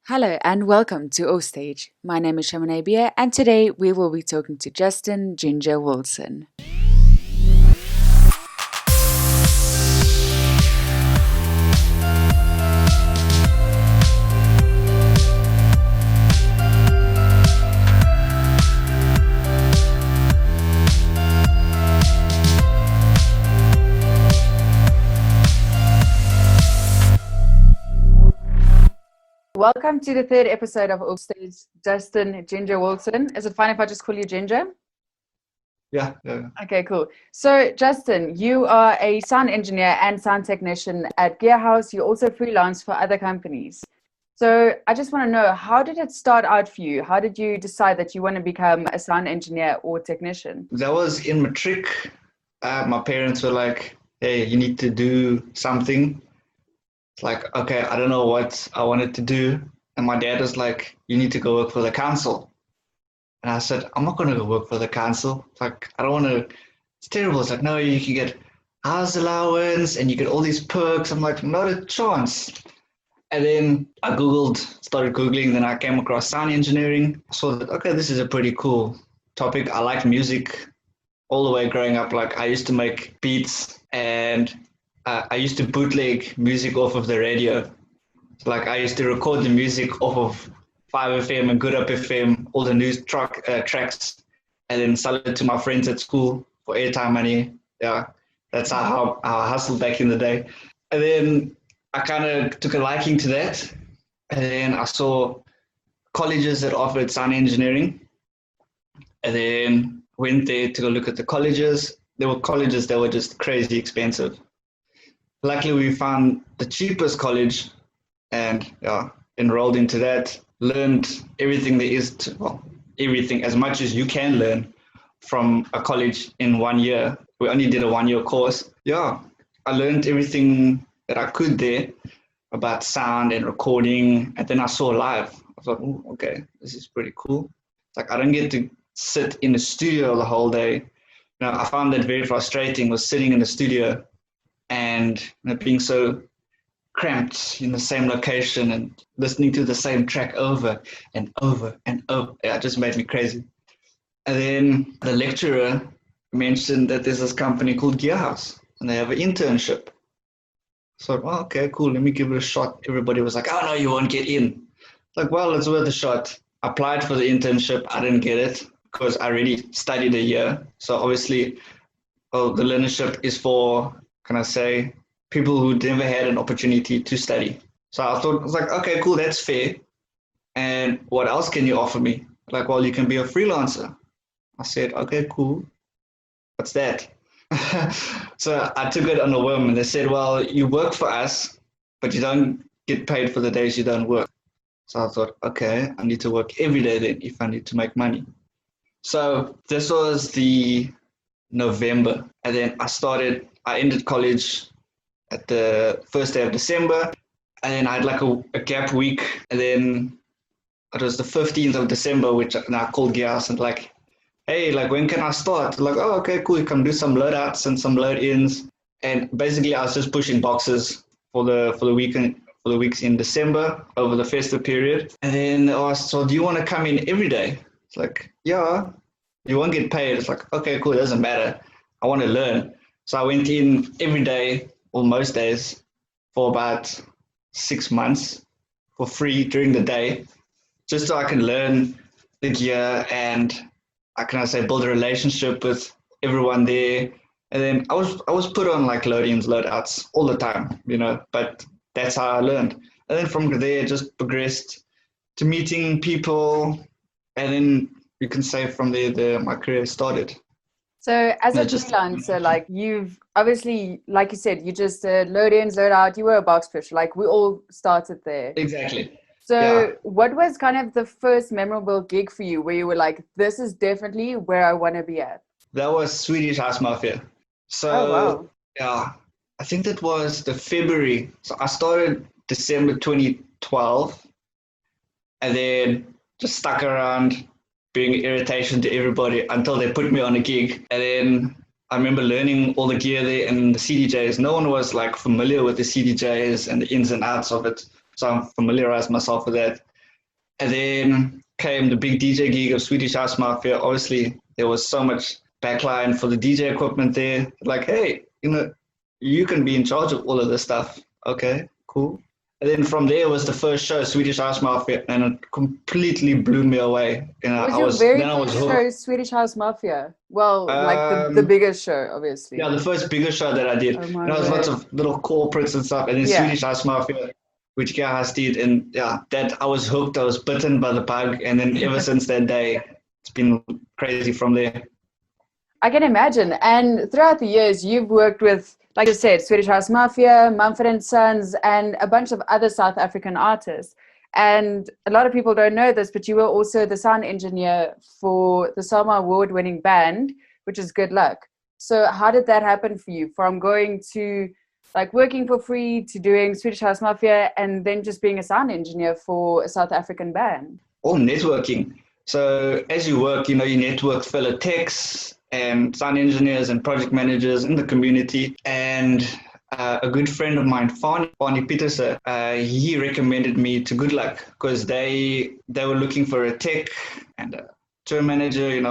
Hello and welcome to O Stage. My name is Shaman Abia and today we will be talking to Justin Ginger Wilson. Welcome to the third episode of O Stage, Justin Ginger Wilson. Is it fine if I just call you Ginger? Yeah. Okay, cool. So, Justin, you are a sound engineer and sound technician at Gearhouse. You also freelance for other companies. So, I just want to know, how did it start out for you? How did you decide that you want to become a sound engineer or technician? That was in matric. My parents were like, hey, you need to do something. It's like, okay, I don't know what I wanted to do. And my dad was like, you need to go work for the council. And I said, I'm not going to go work for the council. It's like, I don't want to, it's terrible. It's like, no, you can get house allowance and you get all these perks. I'm like, not a chance. And then I started Googling, then I came across sound engineering. I saw that, okay, this is a pretty cool topic. I like music all the way growing up. Like I used to make beats and I used to bootleg music off of the radio. So, like I used to record the music off of 5FM and Good Up FM, all the news tracks, and then sell it to my friends at school for airtime money. Yeah, that's how I hustled back in the day. And then I kind of took a liking to that. And then I saw colleges that offered sound engineering. And then went there to go look at the colleges. There were colleges that were just crazy expensive. Luckily, we found the cheapest college and enrolled into that, learned everything there is everything as much as you can learn from a college in 1 year. We only did a 1 year course. Yeah, I learned everything that I could there about sound and recording. And then I saw live. I thought, oh, okay, this is pretty cool. It's like I don't get to sit in the studio the whole day. I found that very frustrating, was sitting in the studio and being so cramped in the same location and listening to the same track over and over and over. It just made me crazy. And then the lecturer mentioned that there's this company called Gearhouse and they have an internship. So, oh, okay, cool. Let me give it a shot. Everybody was like, oh, no, you won't get in. Like, well, it's worth a shot. Applied for the internship. I didn't get it because I already studied a year. So obviously, the learnership is for, can I say, people who never had an opportunity to study. So I was like, okay, cool, that's fair. And what else can you offer me? Like, well, you can be a freelancer. I said, okay, cool. What's that? So I took it on a whim and they said, well, you work for us, but you don't get paid for the days you don't work. So I thought, okay, I need to work every day then if I need to make money. So this was the November. And then I ended college at the first day of December. And then I had like a gap week. And then it was the 15th of December, which I called Gears and like, hey, like when can I start? Like, oh, okay, cool. You can do some load outs and some load ins. And basically I was just pushing boxes for the weekend, for the weeks in December over the festive period. And then I asked, so do you want to come in every day? It's like, yeah, you won't get paid. It's like, okay, cool. It doesn't matter. I want to learn. So I went in every day or most days for about 6 months for free during the day, just so I can learn the gear and build a relationship with everyone there. And then I was put on like load-ins, load-outs all the time, but that's how I learned. And then from there, just progressed to meeting people. And then you can say from there, my career started. So as a freelancer, like you've obviously, like you said, you just load ins, load out, you were a box pusher, like we all started there. Exactly. So yeah. What was kind of the first memorable gig for you where you were like, this is definitely where I want to be at? That was Swedish House Mafia. So, oh, wow. Yeah, I think that was the February. So I started December 2012 and then just stuck around being irritation to everybody until they put me on a gig. And then I remember learning all the gear there and the CDJs. No one was like familiar with the CDJs and the ins and outs of it. So I familiarized myself with that. And then came the big DJ gig of Swedish House Mafia. Obviously, there was so much backline for the DJ equipment there. Like, hey, you can be in charge of all of this stuff. Okay, cool. And then from there was the first show, Swedish House Mafia, and it completely blew me away. Was your very first show Swedish House Mafia? Well, like the biggest show, obviously. Yeah, the first bigger show that I did. Oh my there was lots of little corporates and stuff, and then Swedish House Mafia, which Gerhard did, and yeah, that I was hooked. I was bitten by the bug, and then ever since that day, it's been crazy from there. I can imagine. And throughout the years, you've worked with, like I said, Swedish House Mafia, Mumford & Sons, and a bunch of other South African artists. And a lot of people don't know this, but you were also the sound engineer for the SAMA award-winning band, which is Good Luck. So how did that happen for you, from going to like working for free to doing Swedish House Mafia and then just being a sound engineer for a South African band? All networking. So as you work, you network fellow techs and sound engineers and project managers in the community. And a good friend of mine, Fani Petersen, he recommended me to Good Luck because they were looking for a tech and a tour manager,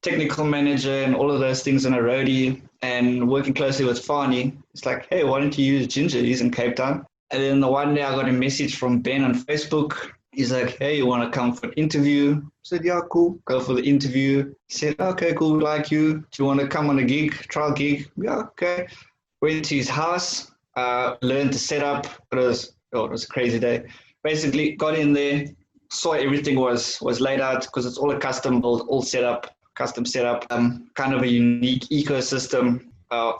technical manager and all of those things in a roadie, and working closely with Fani. It's like, hey, why don't you use Ginger? He's in Cape Town. And then the one day I got a message from Ben on Facebook. He's like, hey, you want to come for an interview? I said, yeah, cool. Go for the interview. He said, okay, cool, like you. Do you want to come on a gig, trial gig? Yeah, okay. Went to his house, learned the setup. It was a crazy day. Basically, got in there, saw everything was laid out because it's all a custom build, all set up, custom setup, kind of a unique ecosystem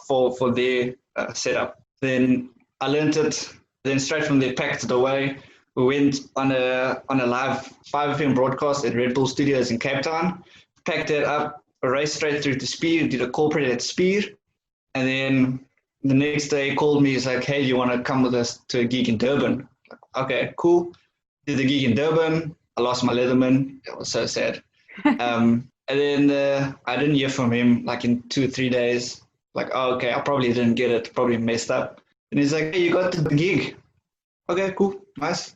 for their setup. Then I learned it. Then straight from there, packed it away. We went on a live 5 FM broadcast at Red Bull Studios in Cape Town, packed it up, raced straight through to Spier, did a corporate at Spier, and then the next day he called me. He's like, hey, you want to come with us to a gig in Durban? Like, okay, cool. Did the gig in Durban. I lost my Leatherman. It was so sad. And then I didn't hear from him like in 2 or 3 days. Like, oh, okay, I probably didn't get it, probably messed up. And he's like, hey, you got the gig. Okay, cool, nice.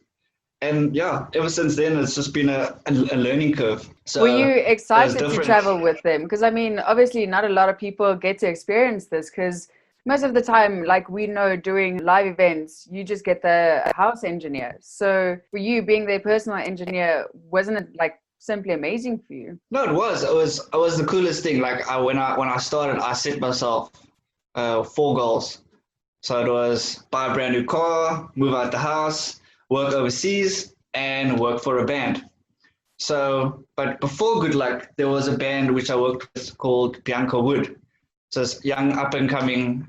And yeah, ever since then, it's just been a learning curve. So were you excited to travel with them? Because I mean, obviously not a lot of people get to experience this, because most of the time, like we know doing live events, you just get the house engineer. So for you being their personal engineer, wasn't it like simply amazing for you? No, it was. It was the coolest thing. Like when I started, I set myself 4 goals. So it was buy a brand new car, move out the house, work overseas, and work for a band. So, but before Good Luck, there was a band which I worked with called Bianca Wood. So it's young, up-and-coming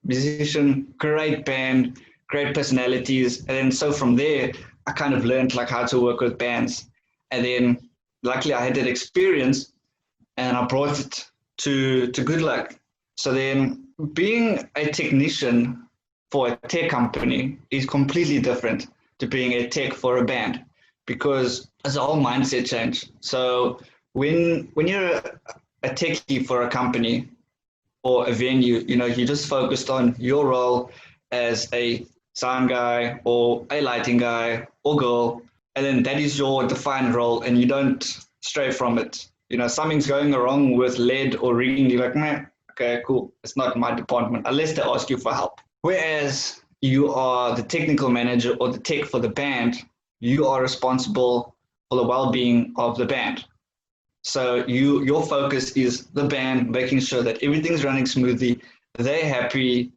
musician, great band, great personalities. And then so from there, I kind of learned like how to work with bands. And then luckily I had that experience and I brought it to Good Luck. So then being a technician for a tech company is completely different to being a tech for a band, because it's a whole mindset change. So when you're a techie for a company or a venue, you're just focused on your role as a sound guy or a lighting guy or girl, and then that is your defined role and you don't stray from it. Something's going wrong with lead or rigging, you're like, nah, okay, cool, it's not my department, unless they ask you for help. Whereas you are the technical manager or the tech for the band, you are responsible for the well-being of the band. So your focus is the band, making sure that everything's running smoothly, they're happy,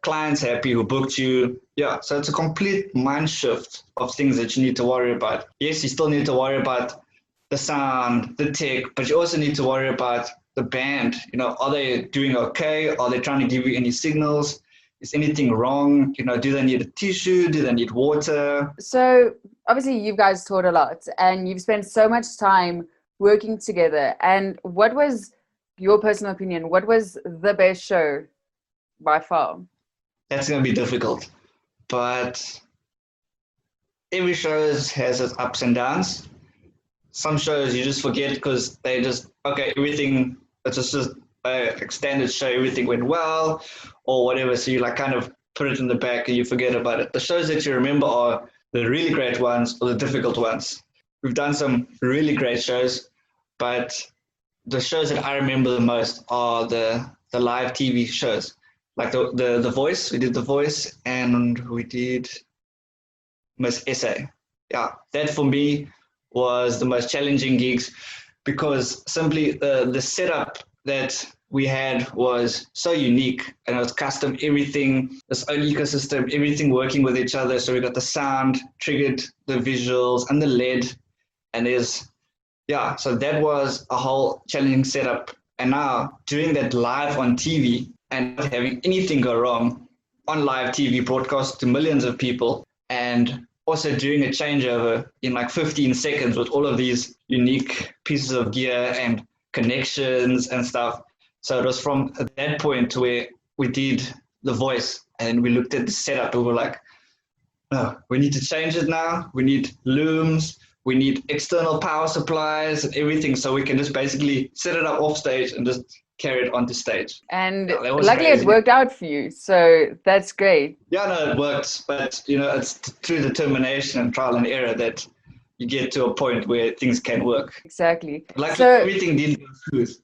clients happy who booked you. Yeah, so it's a complete mind shift of things that you need to worry about. Yes, you still need to worry about the sound, the tech, but you also need to worry about the band. Are they doing okay? Are they trying to give you any signals? Is anything wrong? Do they need a tissue? Do they need water? So obviously you guys toured a lot and you've spent so much time working together. And what was your personal opinion? What was the best show by far? That's going to be difficult, but every show has its ups and downs. Some shows you just forget because they just, okay, everything, it's just a standard show, everything went well or whatever. So you like kind of put it in the back and you forget about it. The shows that you remember are the really great ones or the difficult ones. We've done some really great shows, but the shows that I remember the most are the live TV shows. Like the Voice, we did The Voice, and we did Miss SA. Yeah, that for me was the most challenging gigs because simply the setup that we had was so unique and it was custom, everything, this own ecosystem, everything working with each other. So we got the sound triggered, the visuals and the LED, and so that was a whole challenging setup. And now doing that live on TV and not having anything go wrong on live TV broadcast to millions of people, and also doing a changeover in like 15 seconds with all of these unique pieces of gear and connections and stuff. So it was from that point to where we did The Voice and we looked at the setup and we were like, no, we need to change it now. We need looms. We need external power supplies and everything so we can just basically set it up off stage and just carry it onto stage. And luckily it worked out for you. So that's great. Yeah, no, it worked. But, it's through determination and trial and error that you get to a point where things can work. Exactly. Luckily, everything didn't go smooth.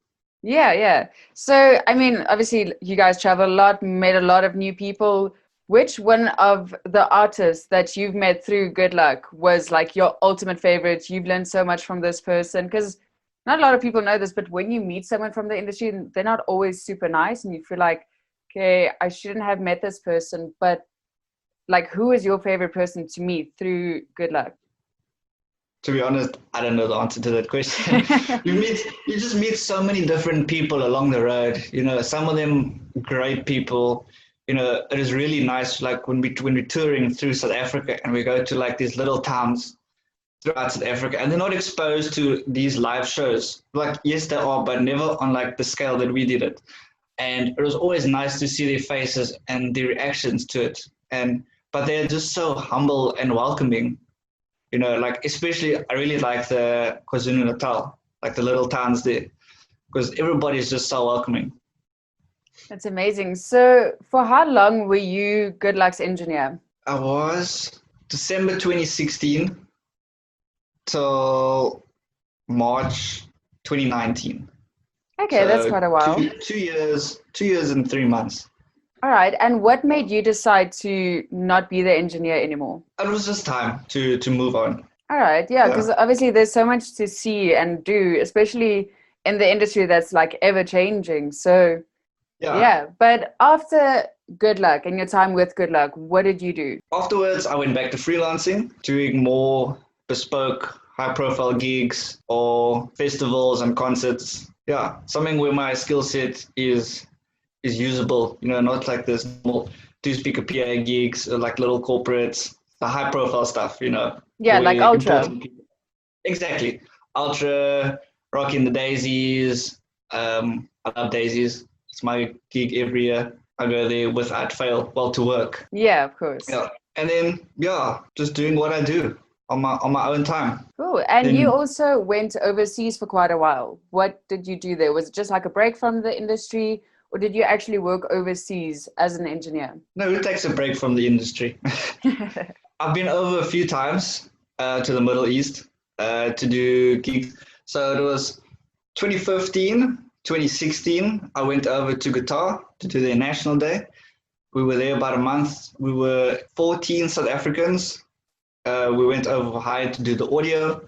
Yeah. So, I mean, obviously you guys travel a lot, met a lot of new people. Which one of the artists that you've met through Good Luck was like your ultimate favorite? You've learned so much from this person, because not a lot of people know this, but when you meet someone from the industry, they're not always super nice and you feel like, okay, I shouldn't have met this person, but like, who is your favorite person to meet through Good Luck? To be honest, I don't know the answer to that question. You just meet so many different people along the road, some of them great people. It is really nice, like when we're touring through South Africa and we go to like these little towns throughout South Africa and they're not exposed to these live shows. Like, yes, they are, but never on like the scale that we did it. And it was always nice to see their faces and their reactions to it. But they're just so humble and welcoming, like especially I really like the KwaZulu-Natal, like the little towns there, because everybody's just so welcoming. That's amazing. So for how long were you Good Luck's engineer? I was December 2016 till March 2019. Okay, so that's quite a while. 2 years and 3 months. All right. And what made you decide to not be the engineer anymore? It was just time to move on. All right. Yeah, because obviously there's so much to see and do, especially in the industry that's like ever changing. So yeah. But after Good Luck and your time with Good Luck, what did you do? Afterwards, I went back to freelancing, doing more bespoke, high-profile gigs or festivals and concerts. Yeah, something where my skill set is usable. Not like this normal two-speaker PA gigs or like little corporates, the high-profile stuff. Yeah, like Ultra. Exactly, Ultra, Rocking the Daisies. I love Daisies. It's my gig every year. I go there without fail, to work. Yeah, of course. Yeah, and then just doing what I do on my own time. Cool. And you also went overseas for quite a while. What did you do there? Was it just like a break from the industry, or did you actually work overseas as an engineer? No, it takes a break from the industry. I've been over a few times to the Middle East to do gigs. So it was 2015. 2016, I went over to Qatar to do their National Day. We were there about a month. We were 14 South Africans. We went over hired to do the audio.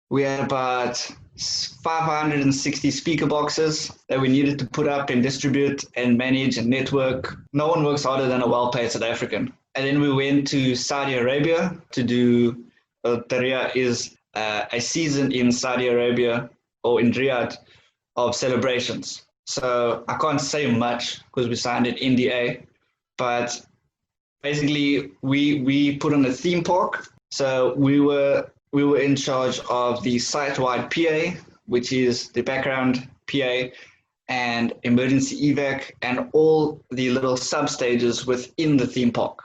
We had about 560 speaker boxes that we needed to put up and distribute and manage and network. No one works harder than a well-paid South African. And then we went to Saudi Arabia to do, Taria is a season in Saudi Arabia or in Riyadh of celebrations. So I can't say much because we signed an NDA, but basically we put on a theme park. So we were in charge of the site-wide PA, which is the background PA and emergency evac and all the little sub-stages within the theme park.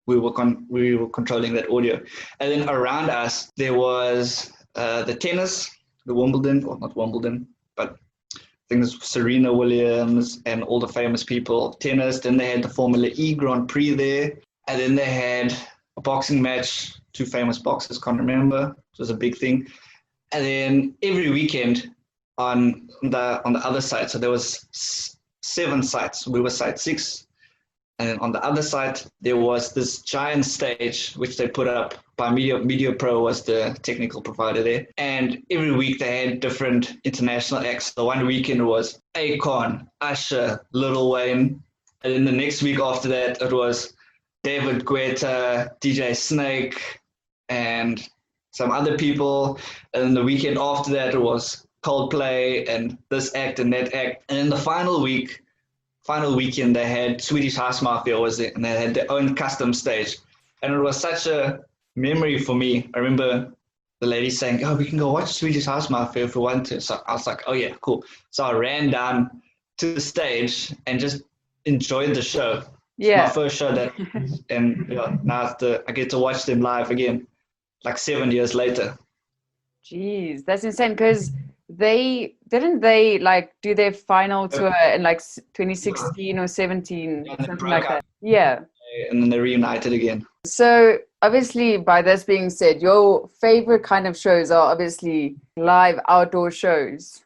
We were controlling that audio. And then around us, there was the tennis, the Wimbledon, or not Wimbledon, but I think there's Serena Williams and all the famous people, tennis. Then they had the Formula E Grand Prix there. And then they had a boxing match two famous boxers, can't remember. It was a big thing. And then every weekend on the other side, so there was 7 sites. We were site 6. And then on the other side, there was this giant stage, which they put up by Media Pro was the technical provider there. And every week they had different international acts. The one weekend was Akon, Usher, Lil Wayne. And then the next week after that, it was David Guetta, DJ Snake, and some other people. And then the weekend after that, it was Coldplay and this act and that act. And then the final weekend, they had Swedish House Mafia was there, and they had their own custom stage. And it was such a memory for me. I remember the lady saying, "Oh, we can go watch Swedish House Mafia if we want to." So I was like, "Oh yeah, cool." So I ran down to the stage and just enjoyed the show. Yeah. It's my first show that, and yeah, now I get to watch them live again, like 7 years later. Jeez, that's insane. Because they like do their final tour in like 2016 or 17, something like that. Yeah. And then they reunited again. So obviously, by this being said, your favorite kind of shows are obviously live outdoor shows.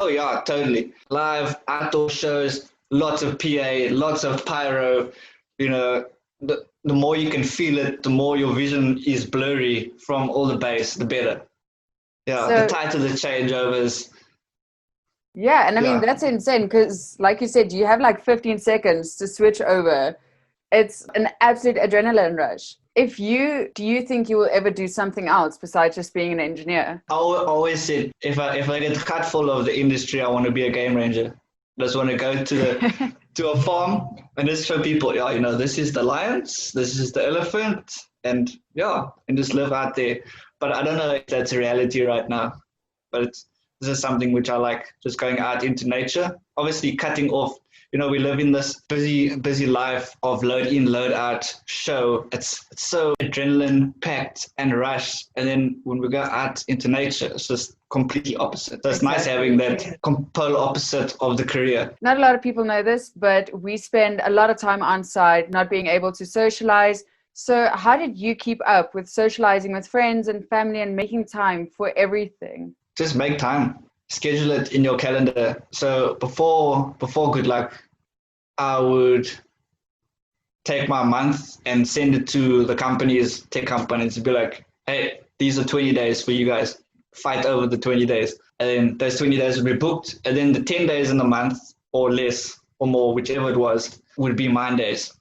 Oh yeah, totally. Live outdoor shows, lots of PA, lots of pyro. You know, the more you can feel it, the more your vision is blurry from all the bass, the better. Yeah, so, the tighter the changeovers. Yeah, and I mean, that's insane because, like you said, you have like 15 seconds to switch over. It's an absolute adrenaline rush. Do you think you will ever do something else besides just being an engineer? I always said, if I get cut full of the industry, I want to be a game ranger. I just want to go to a farm and just show people, yeah, you know, this is the lions, this is the elephant, and just live out there. But I don't know if that's a reality right now. But this is something which I like, just going out into nature. Obviously, cutting off. You know, we live in this busy life of load in, load out show. It's so adrenaline packed and rushed. And then when we go out into nature, it's just completely opposite. So it's nice having that polar opposite of the career. Not a lot of people know this, but we spend a lot of time on site, not being able to socialize. So how did you keep up with socializing with friends and family and making time for everything? Just make time. Schedule it in your calendar. So before good luck, I would take my month and send it to the tech companies, and be like, "Hey, these are 20 days for you guys. Fight over the 20 days." And then those 20 days would be booked. And then the 10 days in the month, or less or more, whichever it was, would be mine days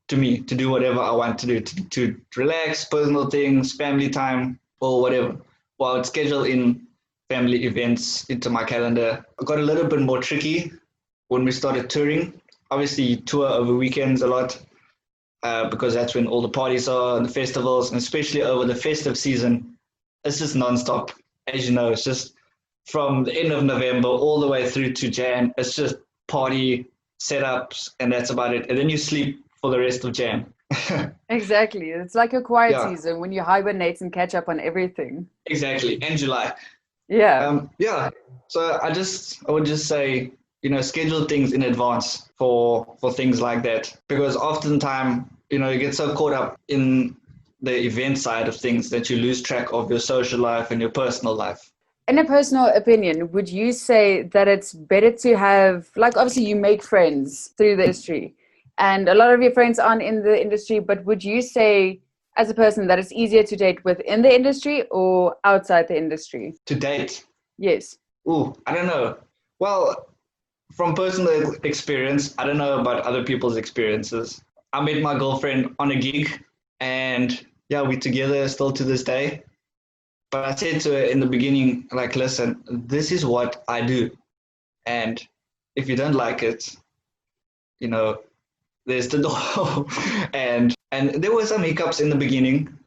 to me, to do whatever I want to do, to relax, personal things, family time, or whatever. Well, I would schedule in family events into my calendar. It got a little bit more tricky when we started touring. Obviously, you tour over weekends a lot because that's when all the parties are and the festivals, and especially over the festive season, it's just nonstop. As you know, it's just from the end of November all the way through to Jan. It's just party setups, and that's about it. And then you sleep for the rest of Jan. Exactly. It's like a quiet season when you hibernate and catch up on everything. Exactly. And July. Yeah. So I would just say, you know, schedule things in advance for things like that, because oftentimes, you know, you get so caught up in the event side of things that you lose track of your social life and your personal life. In a personal opinion, would you say that it's better to have, like, obviously you make friends through the industry and a lot of your friends aren't in the industry, but would you say as a person that it's easier to date within the industry or outside the industry? To date? Yes. Ooh, I don't know. Well, from personal experience, I don't know about other people's experiences. I met my girlfriend on a gig, and we're together still to this day. But I said to her in the beginning, like, listen, this is what I do. And if you don't like it, you know, there's the door. and there were some hiccups in the beginning,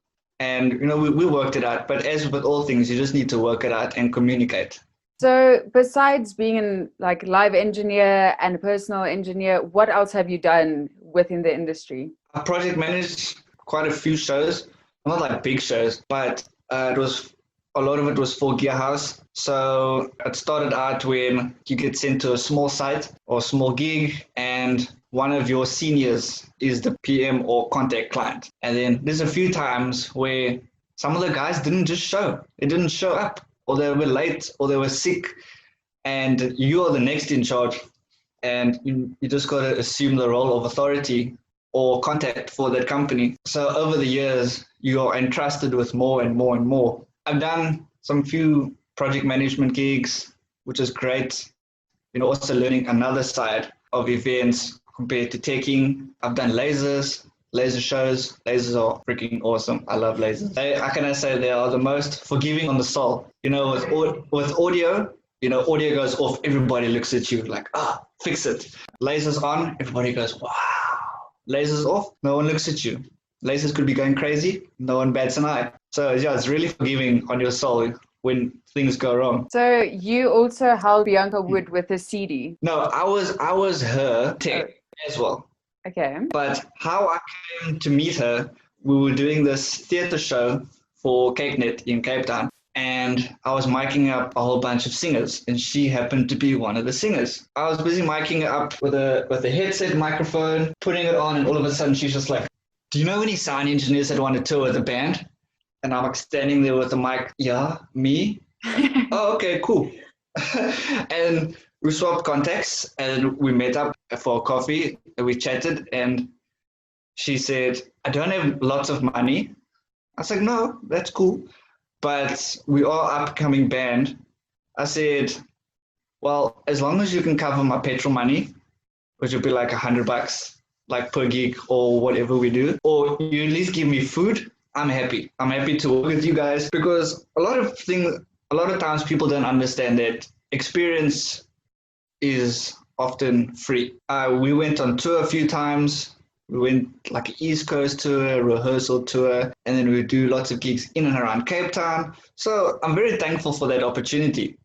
and, you know, we worked it out. But as with all things, you just need to work it out and communicate. So besides being an like live engineer and a personal engineer, what else have you done within the industry? I project managed quite a few shows, not like big shows, but it was a lot of it was for Gearhouse. So it started out when you get sent to a small site or small gig, and one of your seniors is the PM or contact client. And then there's a few times where some of the guys didn't just show. They didn't show up, or they were late, or they were sick, and you are the next in charge. And you just got to assume the role of authority or contact for that company. So over the years, you are entrusted with more and more and more. I've done some few project management gigs, which is great. Also learning another side of events compared to teching. I've done lasers, laser shows. Lasers are freaking awesome. I love lasers. How can I say they are the most forgiving on the soul? With audio, audio goes off, everybody looks at you like, fix it. Lasers on, everybody goes, wow. Lasers off, no one looks at you. Lasers could be going crazy, no one bats an eye. So yeah, it's really forgiving on your soul when things go wrong. So you also helped Bianca Wood with the CD? No, I was her tech as well. Okay. But how I came to meet her, we were doing this theatre show for CapeNet in Cape Town. And I was miking up a whole bunch of singers, and she happened to be one of the singers. I was busy miking it up with a headset microphone, putting it on, and all of a sudden she's just like, do you know any sound engineers that want to tour with a band? And I'm like standing there with the mic, yeah, me? Oh, okay, cool. And we swapped contacts, and we met up for coffee, and we chatted, and she said, I don't have lots of money. I was like, no, that's cool. But we are an upcoming band. I said, well, as long as you can cover my petrol money, which would be like $100, like per gig or whatever we do, or you at least give me food, I'm happy. I'm happy to work with you guys, because a lot of times people don't understand that experience is often free. We went on tour a few times. We went like an East Coast tour, rehearsal tour, and then we do lots of gigs in and around Cape Town. So I'm very thankful for that opportunity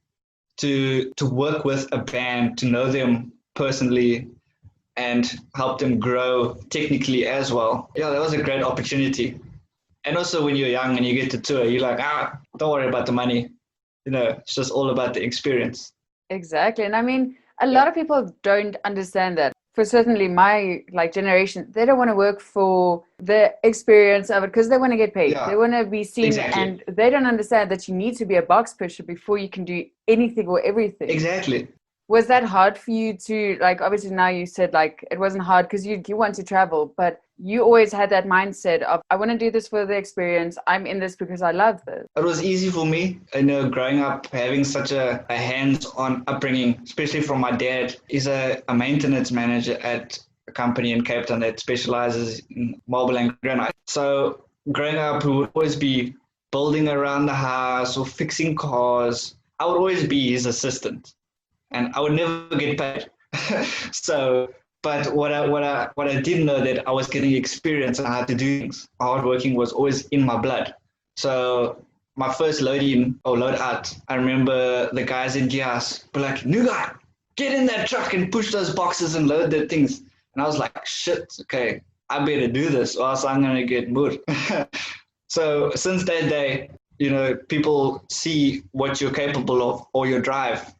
to work with a band, to know them personally and help them grow technically as well. Yeah, that was a great opportunity. And also when you're young and you get to tour, you're like, don't worry about the money. It's just all about the experience. Exactly. And I mean, a lot of people don't understand that. For certainly my generation, they don't want to work for the experience of it because they want to get paid. Yeah. They want to be seen. Exactly. And they don't understand that you need to be a box pusher before you can do anything or everything. Exactly. Was that hard for you to, obviously now you said it wasn't hard because you want to travel, but you always had that mindset of, I want to do this for the experience. I'm in this because I love this. It was easy for me. Growing up, having such a hands-on upbringing, especially from my dad. He's a maintenance manager at a company in Cape Town that specializes in marble and granite. So growing up, we would always be building around the house or fixing cars. I would always be his assistant. And I would never get paid. But what I did know that I was getting experience on how to do things. Hardworking was always in my blood. So my first load in or load out, I remember the guys in Gears were like, new guy, get in that truck and push those boxes and load the things. And I was like, shit, okay, I better do this or else I'm gonna get moved. So since that day, people see what you're capable of or your drive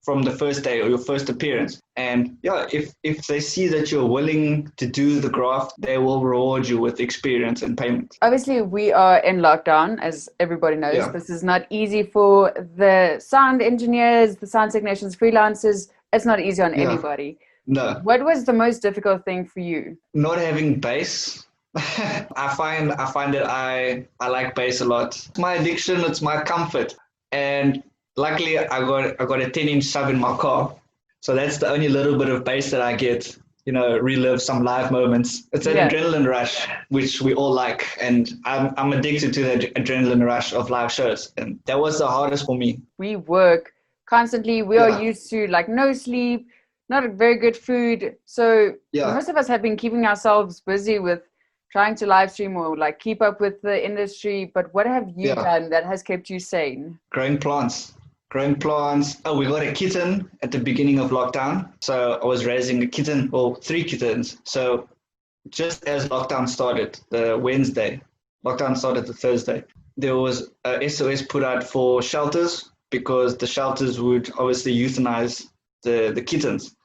from the first day or your first appearance. And yeah, if they see that you're willing to do the graft, they will reward you with experience and payment. Obviously, we are in lockdown, as everybody knows. Yeah. This is not easy for the sound engineers, the sound technicians, freelancers. It's not easy on anybody. No. What was the most difficult thing for you? Not having bass. I find that I like bass a lot. It's my addiction, it's my comfort. And luckily, I got a 10-inch sub in my car. So that's the only little bit of bass that I get, relive some live moments. It's an adrenaline rush, which we all like. And I'm addicted to the adrenaline rush of live shows. And that was the hardest for me. We work constantly. We are used to no sleep, not very good food. So most of us have been keeping ourselves busy with trying to live stream or keep up with the industry. But what have you done that has kept you sane? Growing plants. Oh, we got a kitten at the beginning of lockdown. So I was raising a kitten, or 3 kittens. So just as lockdown started, the Wednesday, lockdown started the Thursday, there was a SOS put out for shelters because the shelters would obviously euthanize the kittens.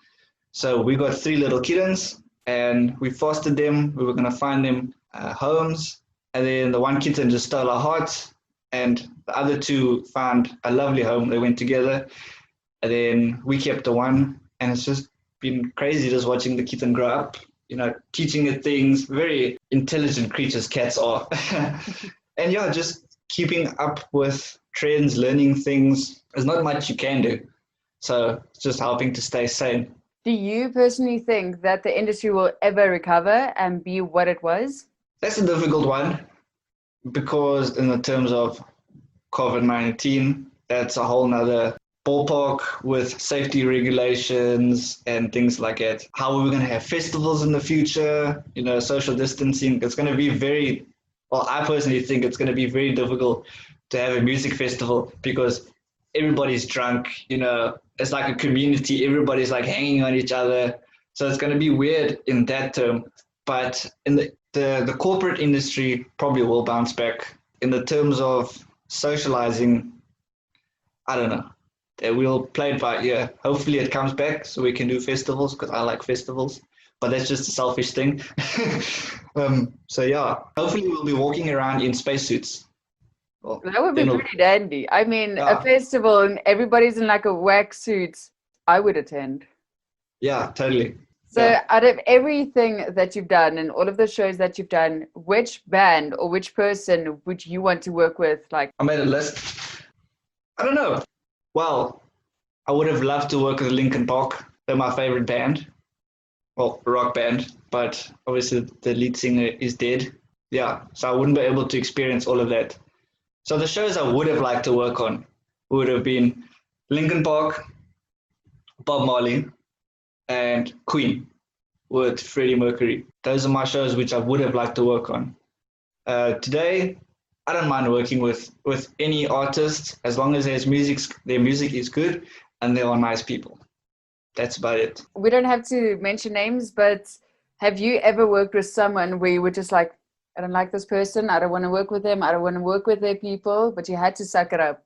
So we got 3 little kittens and we fostered them. We were going to find them homes. And then the one kitten just stole our hearts. And the other 2 found a lovely home. They went together. And then we kept the one. And it's just been crazy just watching the kitten grow up, teaching it things. Very intelligent creatures cats are. And yeah, just keeping up with trends, learning things. There's not much you can do. So it's just helping to stay sane. Do you personally think that the industry will ever recover and be what it was? That's a difficult one because in the terms of COVID-19, that's a whole nother ballpark with safety regulations and things like that. How are we going to have festivals in the future? Social distancing. It's going to be I personally think it's going to be very difficult to have a music festival because everybody's drunk, it's like a community. Everybody's like hanging on each other. So it's going to be weird in that term. But in the corporate industry probably will bounce back. In the terms of socializing, I don't know. We'll play it by ear. Hopefully it comes back so we can do festivals because I like festivals. But that's just a selfish thing. So yeah, hopefully we'll be walking around in spacesuits. Well, that would be pretty dandy. I mean, yeah. A festival and everybody's in like a wax suit, I would attend. Yeah, totally. So out of everything that you've done and all of the shows that you've done, which band or which person would you want to work with? Like, I made a list. I don't know. Well, I would have loved to work with Linkin Park. They're my favorite band. Well, rock band, but obviously the lead singer is dead. Yeah, so I wouldn't be able to experience all of that. So the shows I would have liked to work on would have been Linkin Park, Bob Marley, and Queen with Freddie Mercury. Those are my shows which I would have liked to work on. Today, I don't mind working with any artist as long as their music is good and they are nice people. That's about it. We don't have to mention names, but have you ever worked with someone where you were just like, I don't like this person, I don't want to work with them, I don't want to work with their people, but you had to suck it up?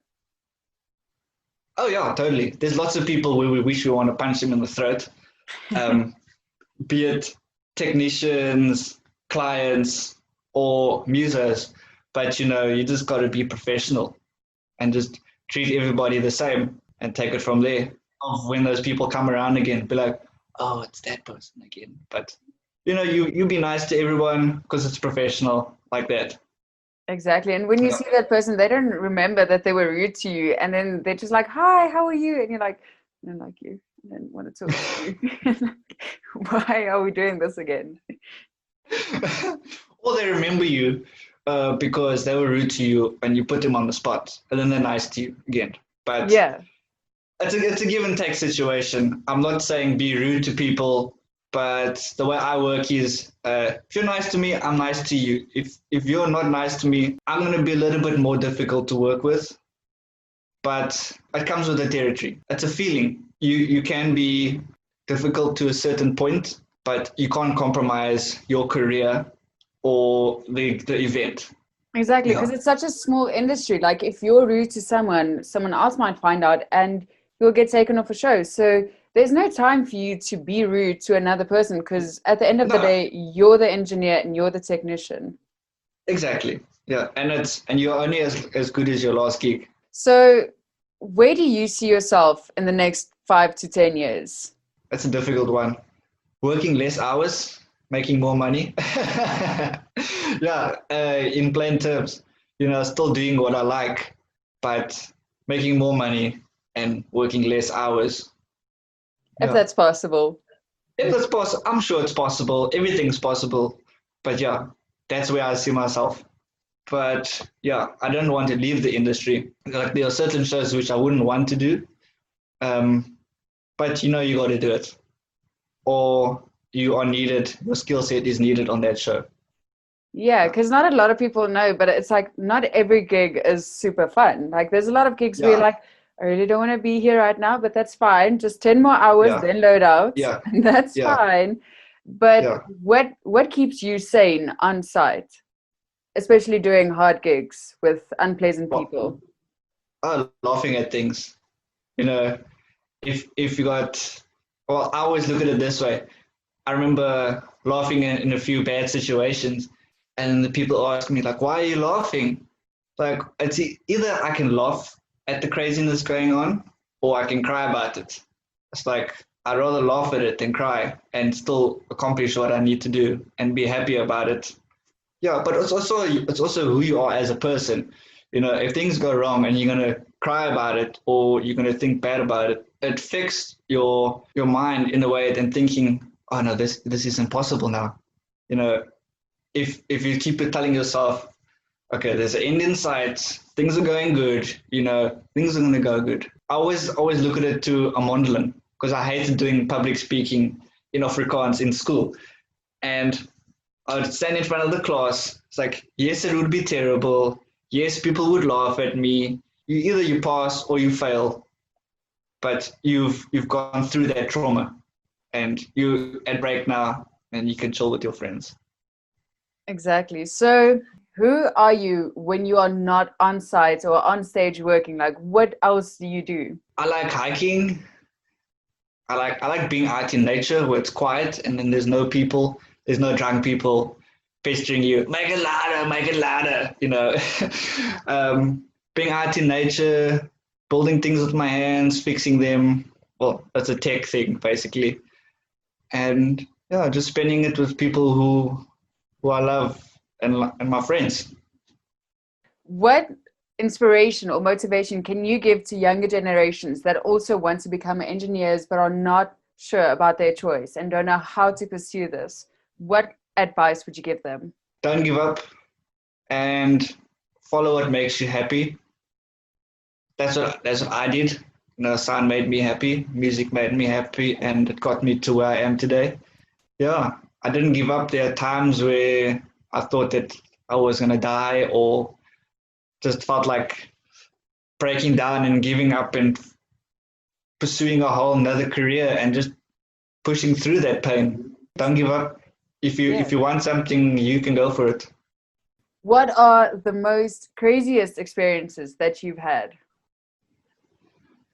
Oh yeah, totally. There's lots of people where we wish we want to punch them in the throat. Be it technicians, clients, or musos. But you just got to be professional and just treat everybody the same and take it from there. When those people come around again, be like, oh, it's that person again. But you be nice to everyone because it's professional like that. Exactly. And when you see that person, they don't remember that they were rude to you. And then they're just like, hi, how are you? And you're like, I don't like you. I don't want to talk to you. Why are we doing this again? Well, they remember you because they were rude to you and you put them on the spot. And then they're nice to you again. But yeah, it's a give and take situation. I'm not saying be rude to people, but the way I work is if you're nice to me, I'm nice to you. If you're not nice to me, I'm going to be a little bit more difficult to work with. But it comes with the territory. It's a feeling. You can be difficult to a certain point, but you can't compromise your career or the event. Exactly, because it's such a small industry. Like if you're rude to someone else might find out and you'll get taken off a show. So there's no time for you to be rude to another person because at the end of the day, you're the engineer and you're the technician. Exactly. Yeah. And you're only as good as your last gig. So where do you see yourself in the next 5 to 10 years? That's a difficult one. Working less hours, making more money. Yeah, in plain terms, still doing what I like, but making more money and working less hours. If that's possible. If that's possible, I'm sure it's possible. Everything's possible. But yeah, that's where I see myself. But yeah, I don't want to leave the industry. Like there are certain shows which I wouldn't want to do. But you got to do it. Or you are needed, your skill set is needed on that show. Yeah, because not a lot of people know, but it's like not every gig is super fun. Like there's a lot of gigs where you're like, I really don't want to be here right now, but that's fine. Just 10 more hours, then load out. Yeah. And that's fine. But what keeps you sane on site, especially doing hard gigs with unpleasant people? Laughing at things. If you got Well, I always look at it this way. I remember laughing in a few bad situations, and the people ask me like, "Why are you laughing?" Like, it's either I can laugh at the craziness going on, or I can cry about it. It's like I'd rather laugh at it than cry and still accomplish what I need to do and be happy about it. Yeah, but it's also who you are as a person. If things go wrong and you're gonna cry about it or you're gonna think bad about it, it fixes your mind in a way than thinking, oh no, this is impossible now. You know, if you keep telling yourself, okay, there's an end in sight, things are going good, things are gonna go good. I always look at it to a mondeling because I hated doing public speaking in Afrikaans in school. And I would stand in front of the class. It's like, yes, it would be terrible. Yes, people would laugh at me. Either you pass or you fail, but you've gone through that trauma, and you at break now, and you can chill with your friends. Exactly. So, who are you when you are not on site or on stage working? Like, what else do you do? I like hiking. I like being out in nature where it's quiet and then there's no people, there's no drunk people pestering you. Make it louder, make it louder. Being out in nature, building things with my hands, fixing them. Well, that's a tech thing basically, and yeah, just spending it with people who I love and my friends. What inspiration or motivation can you give to younger generations that also want to become engineers but are not sure about their choice and don't know how to pursue this? What advice would you give them? Don't give up and follow what makes you happy. That's what I did. Sound made me happy, music made me happy, and it got me to where I am today. Yeah, I didn't give up. There are times where I thought that I was gonna die or just felt like breaking down and giving up and pursuing a whole another career and just pushing through that pain. Don't give up. If you want something, you can go for it. What are the most craziest experiences that you've had?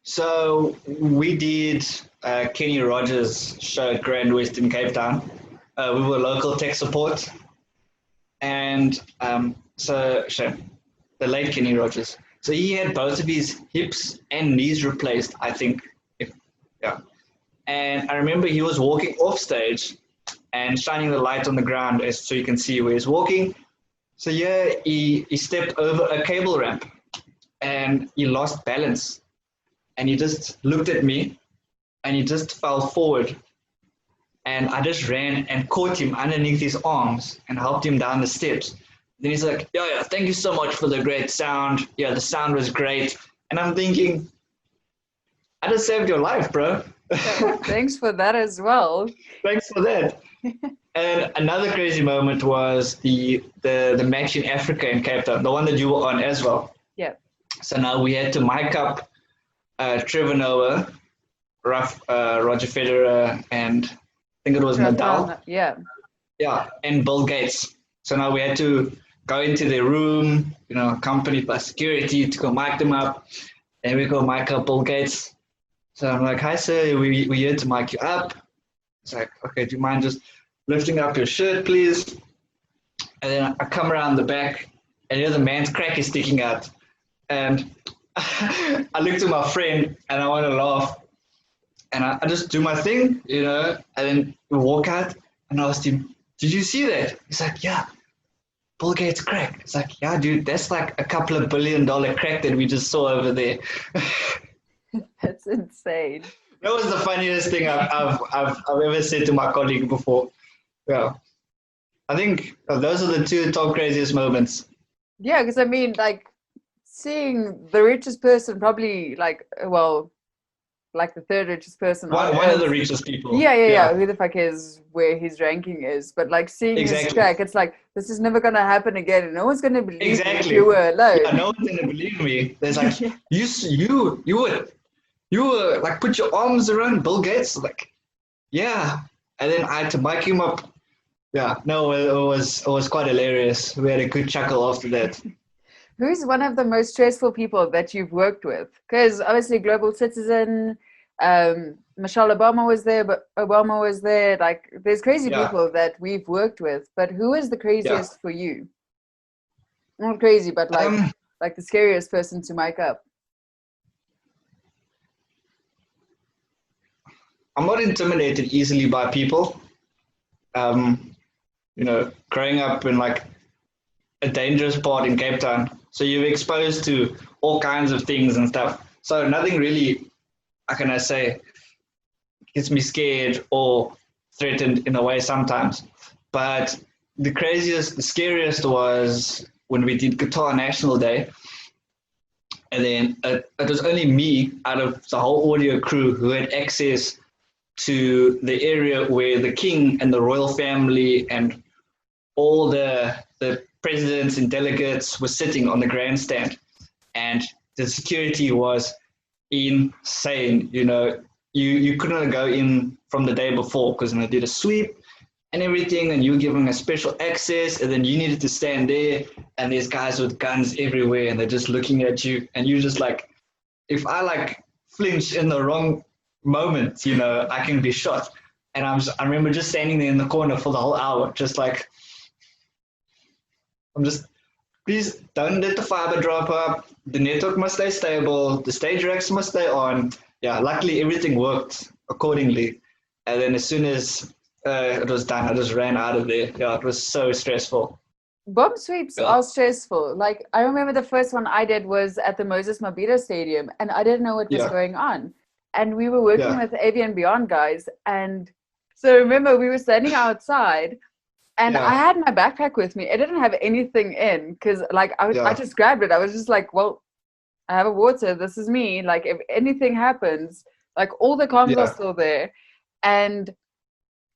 So we did Kenny Rogers' show at Grand West in Cape Town. We were local tech support, and the late Kenny Rogers. So he had both of his hips and knees replaced, I think. Yeah. And I remember he was walking off stage and shining the light on the ground so you can see where he's walking. So yeah, he stepped over a cable ramp and he lost balance. And he just looked at me and he just fell forward. And I just ran and caught him underneath his arms and helped him down the steps. Then he's like, yeah, thank you so much for the great sound. Yeah, the sound was great. And I'm thinking, I just saved your life, bro. Thanks for that as well. Thanks for that. And another crazy moment was the match in Africa in Cape Town, the one that you were on as well. Yeah. So now we had to mic up Trevor Noah, Roger Federer, and I think it was Nadal. Yeah. Yeah, and Bill Gates. So now we had to go into their room, accompanied by security to go mic them up. And we go mic up Bill Gates. So I'm like, hi, sir, we're here to mic you up. It's like, okay, do you mind just lifting up your shirt, please? And then I come around the back, and the man's crack is sticking out. And I look to my friend, and I want to laugh. And I just do my thing, and then we walk out, and I asked him, did you see that? He's like, yeah, Bill Gates crack. It's like, yeah, dude, that's like a couple of $1 billion crack that we just saw over there. That's insane. That was the funniest thing I've ever said to my colleague before. Yeah, I think those are the two top craziest moments. Yeah, because I mean, like seeing the richest person, probably like the third richest person. One of the richest people. Yeah. Who the fuck is where his ranking is? But like seeing his crack, it's like this is never gonna happen again, and no one's gonna believe me if you were alone. Yeah, no one's gonna believe me. There's like you were like put your arms around Bill Gates, like yeah, and then I had to mic him up. Yeah, no, it was quite hilarious. We had a good chuckle after that. Who's one of the most stressful people that you've worked with? Because obviously Global Citizen, Michelle Obama was there, but Obama was there. Like, there's crazy Yeah. people that we've worked with, but who is the craziest for you? Not crazy, but like the scariest person to mic up. I'm not intimidated easily by people. You know, growing up in like a dangerous part in Cape Town, so you're exposed to all kinds of things and stuff. So nothing really, how can I say, gets me scared or threatened in a way sometimes. But the scariest was when we did Guitar National Day. And then it was only me out of the whole audio crew who had access to the area where the king and the royal family and all the presidents and delegates were sitting on the grandstand. And the security was insane. You know, you couldn't go in from the day before because they did a sweep and everything, and you were given a special access, and then you needed to stand there, and there's guys with guns everywhere, and they're just looking at you, and you're just like, if I like flinch in the wrong moment, you know, I can be shot. And I remember just standing there in the corner for the whole hour, just like, please don't let the fiber drop up. The network must stay stable. The stage racks must stay on. Yeah, luckily everything worked accordingly. And then as soon as it was done, I just ran out of there. Yeah, it was so stressful. Bomb sweeps are stressful. Like, I remember the first one I did was at the Moses Mabhida Stadium, and I didn't know what was going on. And we were working with AV and Beyond guys. And so remember, we were standing outside, and I had my backpack with me. It didn't have anything in because, like, I just grabbed it. I was just like, well, I have a water. This is me. Like, if anything happens, like, all the comms are still there. And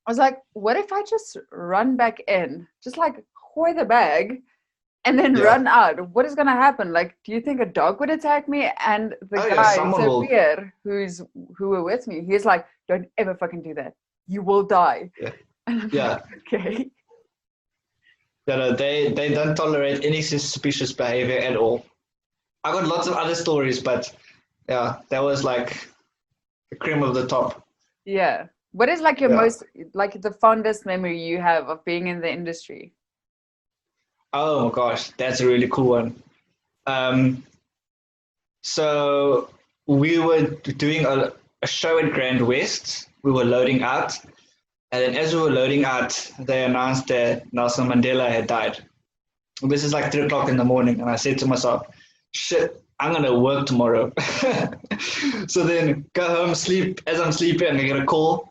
I was like, what if I just run back in? Just like hoy the bag and then run out. What is going to happen? Like, do you think a dog would attack me? And the guy, Sophia, who were with me, he's like, don't ever fucking do that. You will die. And I'm like, okay. Yeah, they don't tolerate any suspicious behavior at all. I got lots of other stories, but yeah, that was like the cream of the top. Yeah. What is like your most, like the fondest memory you have of being in the industry? Oh my gosh, that's a really cool one. So we were doing a show at Grand West. We were loading out. And then as we were loading out, they announced that Nelson Mandela had died. This is like 3 o'clock in the morning. And I said to myself, shit, I'm going to work tomorrow. So then go home, sleep. As I'm sleeping, I get a call.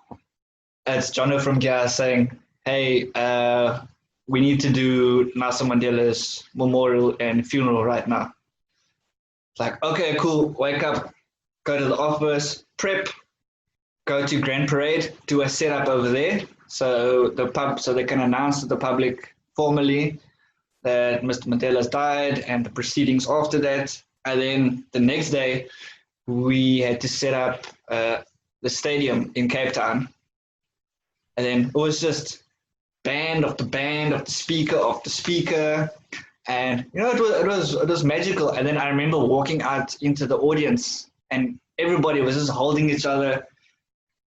It's Jono from Gia saying, hey, we need to do Nelson Mandela's memorial and funeral right now. It's like, okay, cool. Wake up, go to the office, prep, go to Grand Parade, do a setup over there. So they can announce to the public formally that Mr. Mandela's died and the proceedings after that. And then the next day, we had to set up the stadium in Cape Town. And then it was just band after band after speaker. And, you know, it was magical. And then I remember walking out into the audience and everybody was just holding each other,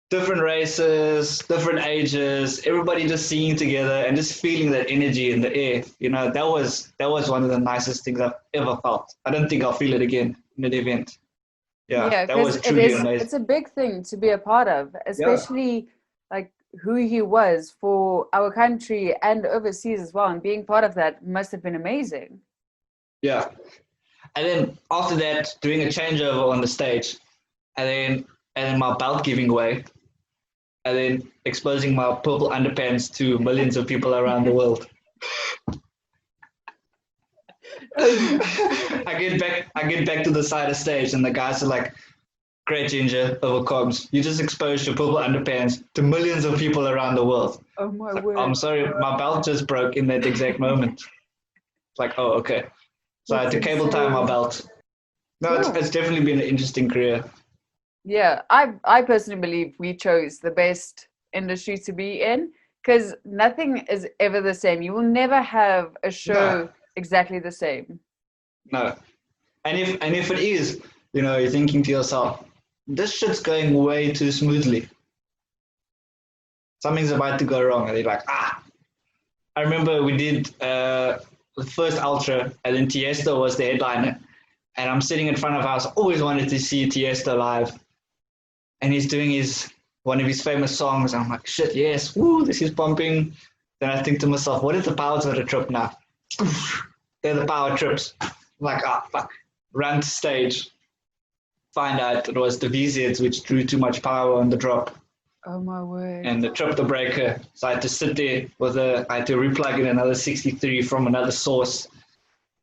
different races, different ages, everybody just singing together and just feeling that energy in the air. You know, that was one of the nicest things I've ever felt. I don't think I'll feel it again in an event. Yeah, that was truly amazing. It's a big thing to be a part of, especially like who he was for our country and overseas as well. And being part of that must have been amazing. Yeah. And then after that, doing a changeover on the stage, and then my belt giving way, and then exposing my purple underpants to millions of people around the world. I get back to the side of stage, and the guys are like, great, Ginger, over comms. You just exposed your purple underpants to millions of people around the world. Oh my word. I'm sorry, my belt just broke in that exact moment. It's like, oh, okay. So I had to cable tie my belt. No, it's definitely been an interesting career. Yeah, I personally believe we chose the best industry to be in because nothing is ever the same. You will never have a show exactly the same. No. And if it is, you know, you're thinking to yourself, this shit's going way too smoothly. Something's about to go wrong. And they're like, I remember we did the first Ultra, and then Tiesto was the headliner. And I'm sitting in front of us, always wanted to see Tiesto live. And he's doing one of his famous songs. And I'm like, shit, yes, woo, this is pumping. Then I think to myself, what is the powers of the trip now? They're the power trips. I'm like, fuck. Run to stage. Find out it was the VZs which drew too much power on the drop. Oh my word. And they tripped the breaker. So I had to sit there I had to replug in another 63 from another source.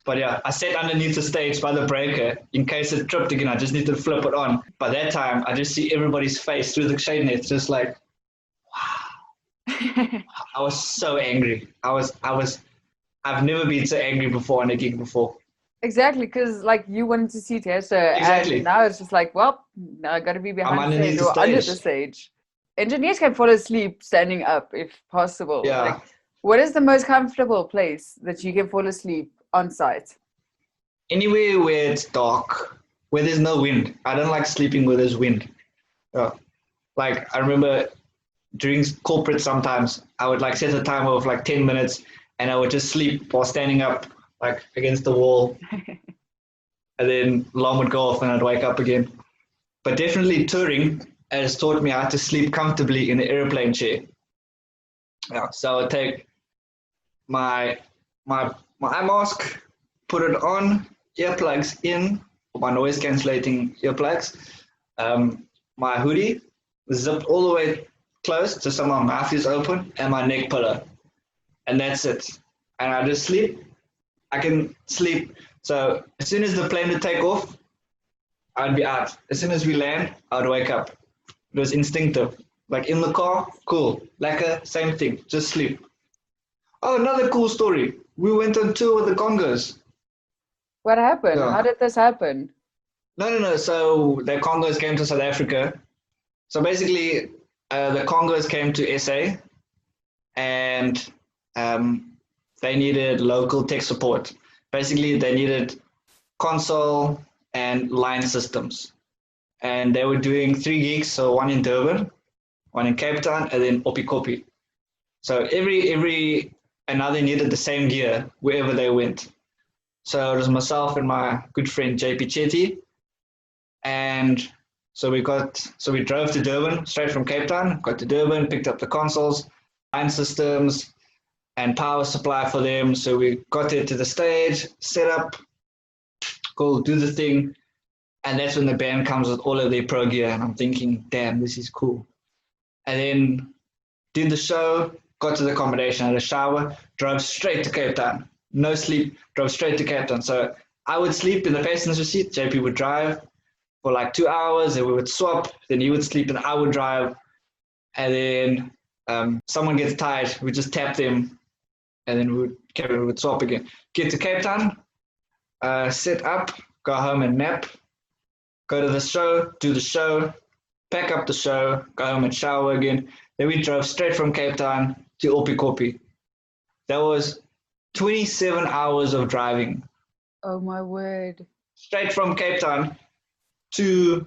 But yeah, I sat underneath the stage by the breaker in case it tripped again. I just need to flip it on. By that time, I just see everybody's face through the shade net, just like, wow. I was so angry. I've never been so angry before on a gig before. Exactly, because like you wanted to see Tiesto, Exactly. and now it's just like, well, I got to be behind underneath stage or the under stage. the stage. Engineers can fall asleep standing up if possible. Yeah. Like, what is the most comfortable place that you can fall asleep on site? Anywhere where it's dark, where there's no wind. I don't like sleeping where there's wind. Like I remember during corporate sometimes I would like set a timer of like 10 minutes and I would just sleep while standing up like against the wall. And then alarm would go off and I'd wake up again. But definitely touring has taught me how to sleep comfortably in the airplane chair. Yeah, so I would take my eye mask, put it on, earplugs in, my noise cancellating earplugs, my hoodie zipped all the way closed so my mouth is open, and my neck pillow. And that's it. And I just sleep. I can sleep. So as soon as the plane would take off, I'd be out. As soon as we land, I'd wake up. It was instinctive. Like in the car, cool. Lekker, same thing, just sleep. Oh, another cool story. We went on tour with the Congos. What happened? Yeah. How did this happen? No. So the Congos came to South Africa. So basically, the Congos came to SA and they needed local tech support. Basically, they needed console and line systems. And they were doing 3 gigs, so one in Durban, one in Cape Town, and then Opikopi. So now they needed the same gear wherever they went. So it was myself and my good friend JP Chetty. And so we drove to Durban straight from Cape Town, got to Durban, picked up the consoles, line systems, and power supply for them. So we got there to the stage, set up, go do the thing. And that's when the band comes with all of their pro gear. And I'm thinking, damn, this is cool. And then did the show, got to the accommodation, had a shower, drove straight to Cape Town. No sleep, drove straight to Cape Town. So I would sleep in the passenger seat, JP would drive for like 2 hours, and we would swap, then he would sleep and I would drive. And then someone gets tired, we just tap them, and then we would swap again. Get to Cape Town, set up, go home and nap, go to the show, do the show, pack up the show, go home and shower again. Then we drove straight from Cape Town to Opikopi. That was 27 hours of driving. Oh my word. Straight from Cape Town to,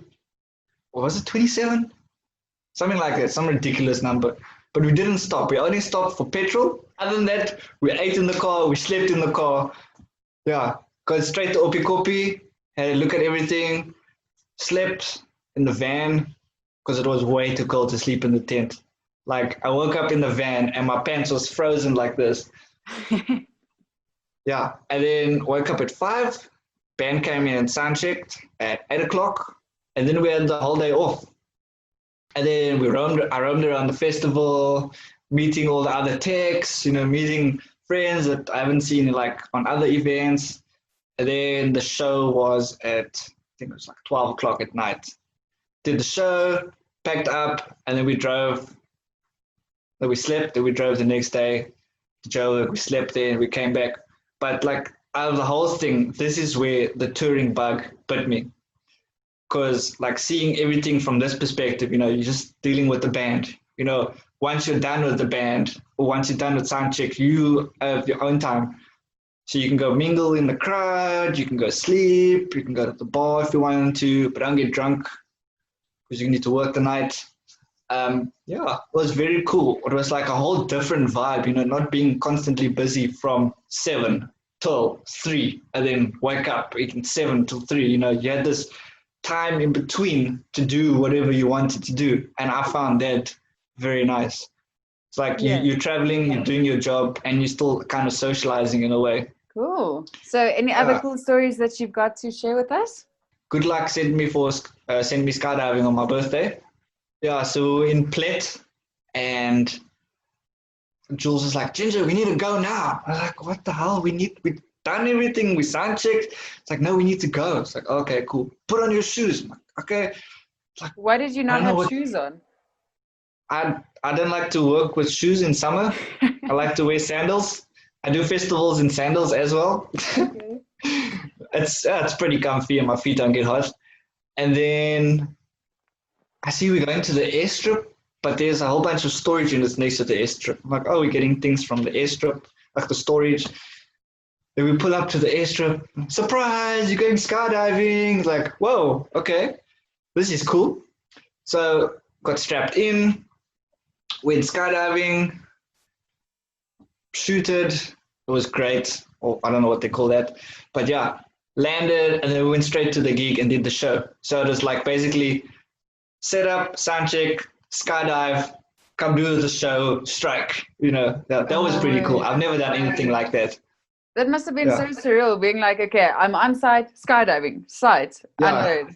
what was it, 27? Something like that, some ridiculous number. But we didn't stop. We only stopped for petrol. Other than that, we ate in the car, we slept in the car. Yeah, got straight to Opikopi, had a look at everything, slept in the van because it was way too cold to sleep in the tent. Like I woke up in the van and my pants was frozen like this. Yeah, and then woke up at 5. Band came in and sound checked at 8 o'clock, and then we had the whole day off. And then I roamed around the festival, meeting all the other techs, meeting friends that I haven't seen like on other events. And then the show was at, I think it was like 12 o'clock at night. Did the show, packed up, and then we drove. Then we slept, then we drove the next day to Joburg. We slept there and we came back. But like out of the whole thing, this is where the touring bug bit me. Because like seeing everything from this perspective, you're just dealing with the band. Once you're done with the band, or once you're done with sound check, you have your own time. So you can go mingle in the crowd, you can go sleep, you can go to the bar if you want to, but don't get drunk. because you need to work the night. Yeah, it was very cool. It was like a whole different vibe, you know, not being constantly busy from 7 till 3 and then wake up again 7 till 3. You know, you had this time in between to do whatever you wanted to do. And I found that very nice. It's like you're traveling, you're doing your job, and you're still kind of socializing in a way. Cool. So any other cool stories that you've got to share with us? Good luck sent me skydiving on my birthday. Yeah, so we're in Plet, and Jules was like, Ginger, we need to go now. I was like, what the hell? We've done everything. We sound checked. It's like, no, we need to go. It's like, okay, cool. Put on your shoes. I'm like, okay. It's like, why did you not have shoes on? I don't like to work with shoes in summer. I like to wear sandals. I do festivals in sandals as well. Okay. It's pretty comfy and my feet don't get hot. And then I see we're going to the airstrip, but there's a whole bunch of storage units next to the airstrip. I'm like, oh, we're getting things from the airstrip, like the storage. Then we pull up to the airstrip. Surprise, you're going skydiving. Like, whoa, okay, this is cool. So got strapped in, went skydiving, shooted. It was great. Or I don't know what they call that. But yeah, landed and then we went straight to the gig and did the show. So it was like basically set up, sound check, skydive, come do the show, strike. You know, that was pretty cool. I've never done anything like that. That must have been so surreal, being like, okay, I'm on site, skydiving, site, unload.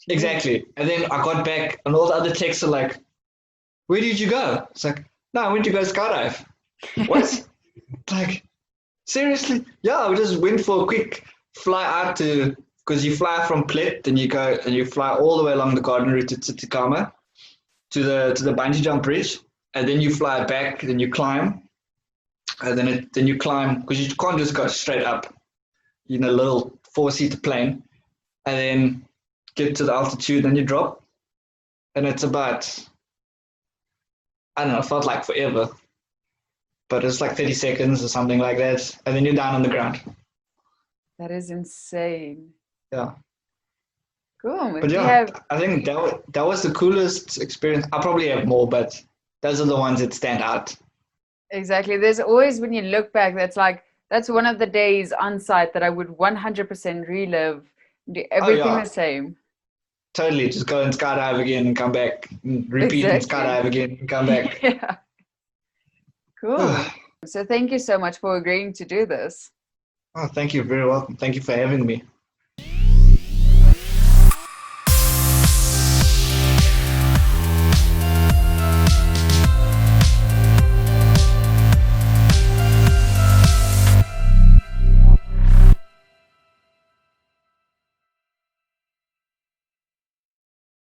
Exactly. And then I got back and all the other texts are like, where did you go? It's like, no, I went to go skydive. What? Like, seriously? Yeah, we just went for a quick fly out to, because you fly from Plet, then you go and you fly all the way along the garden route to Tsikama to the bungee jump bridge, and then you fly back, then you climb, and then you climb, because you can't just go straight up in a little 4-seater plane, and then get to the altitude, then you drop, and it's about, I don't know, it felt like forever, but it's like 30 seconds or something like that, and then you're down on the ground. That is insane. Yeah. Cool. But yeah, I think that was the coolest experience. I probably have more, but those are the ones that stand out. Exactly. There's always, when you look back, that's one of the days on site that I would 100% relive, do everything the same. Totally. Just go and skydive again and come back, and repeat and skydive again and come back. Yeah. Cool. So thank you so much for agreeing to do this. Oh, thank you. Very welcome. Thank you for having me.